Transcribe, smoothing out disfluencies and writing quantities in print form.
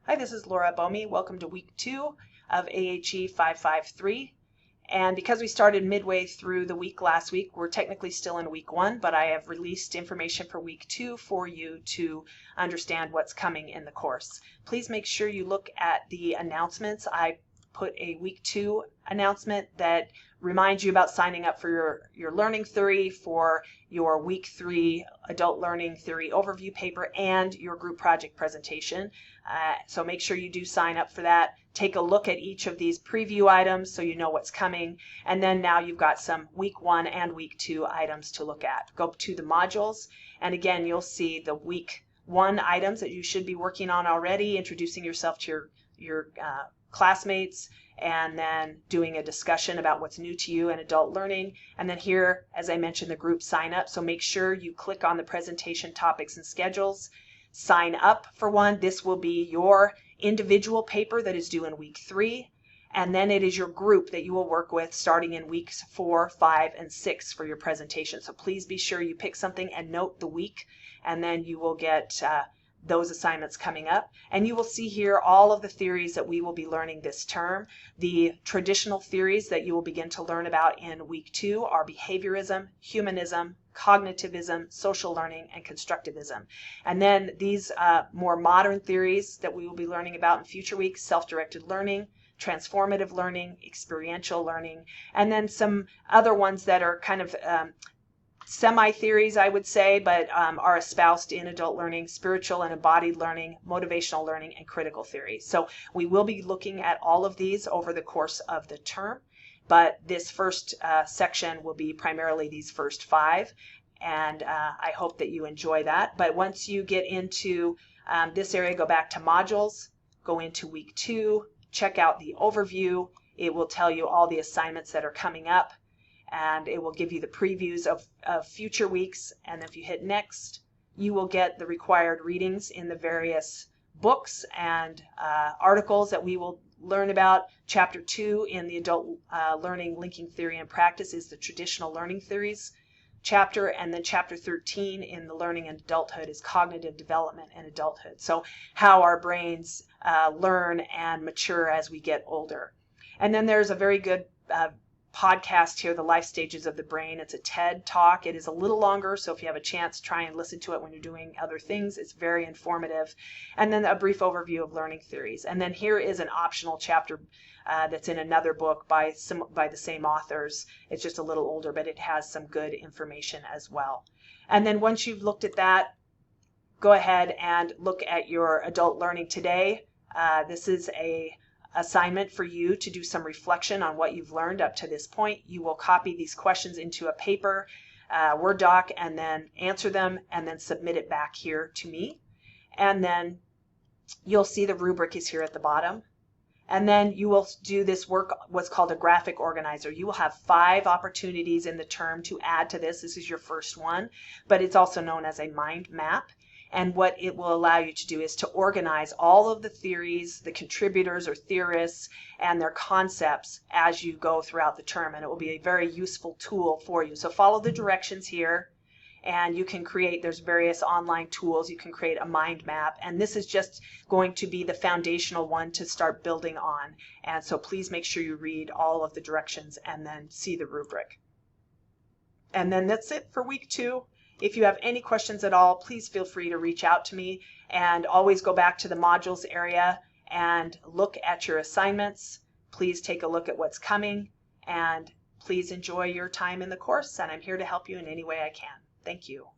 Hi, this is Laura Bomi. Welcome to week 2 of AHE 553. And because we started midway through the week last week, we're technically still in week 1, but I have released information for week 2 for you to understand what's coming in the course. Please make sure you look at the announcements. I put a week 2 announcement that reminds you about signing up for your learning theory, for your week 3 adult learning theory overview paper, and your group project presentation. So make sure you do sign up for that. Take a look at each of these preview items so you know what's coming, and then now you've got some week 1 and week 2 items to look at. Go to the modules, and again you'll see the week 1 items that you should be working on already, introducing yourself to your classmates, and then doing a discussion about what's new to you in adult learning. And then here, as I mentioned, the group sign up. So make sure you click on the presentation topics and schedules. Sign up for one. This will be your individual paper that is due in week 3. And then it is your group that you will work with starting in weeks 4, 5, and 6 for your presentation. So please be sure you pick something and note the week, and then you will get those assignments coming up. And you will see here all of the theories that we will be learning this term. The traditional theories that you will begin to learn about in week 2 are behaviorism, humanism, cognitivism, social learning, and constructivism. And then these more modern theories that we will be learning about in future weeks: self-directed learning, transformative learning, experiential learning, and then some other ones that are kind of semi-theories, I would say, but are espoused in adult learning: spiritual and embodied learning, motivational learning, and critical theory. So we will be looking at all of these over the course of the term, but this first section will be primarily these first 5, and I hope that you enjoy that. But once you get into this area, go back to modules, go into week 2, check out the overview. It will tell you all the assignments that are coming up, and it will give you the previews of future weeks. And if you hit next, you will get the required readings in the various books and articles that we will learn about. Chapter 2 in the adult learning linking theory and practice is the traditional learning theories chapter, and then chapter 13 in the learning and adulthood is cognitive development and adulthood. So how our brains learn and mature as we get older. And then there's a very good podcast here, The Life Stages of the Brain. It's a TED talk. It is a little longer, so if you have a chance, try and listen to it when you're doing other things. It's very informative. And then a brief overview of learning theories. And then here is an optional chapter that's in another book by the same authors. It's just a little older, but it has some good information as well. And then once you've looked at that, go ahead and look at your adult learning today. This is a assignment for you to do some reflection on what you've learned up to this point. You will copy these questions into a paper, Word doc, and then answer them, and then submit it back here to me. And then you'll see the rubric is here at the bottom. And then you will do this work, what's called a graphic organizer. You will have 5 opportunities in the term to add to this. This is your first one, but it's also known as a mind map. And what it will allow you to do is to organize all of the theories, the contributors or theorists, and their concepts as you go throughout the term. And it will be a very useful tool for you. So follow the directions here, and you can create, there's various online tools. You can create a mind map. And this is just going to be the foundational one to start building on. And so please make sure you read all of the directions and then see the rubric. And then that's it for week 2. If you have any questions at all, please feel free to reach out to me, and always go back to the modules area and look at your assignments. Please take a look at what's coming, and please enjoy your time in the course, and I'm here to help you in any way I can. Thank you.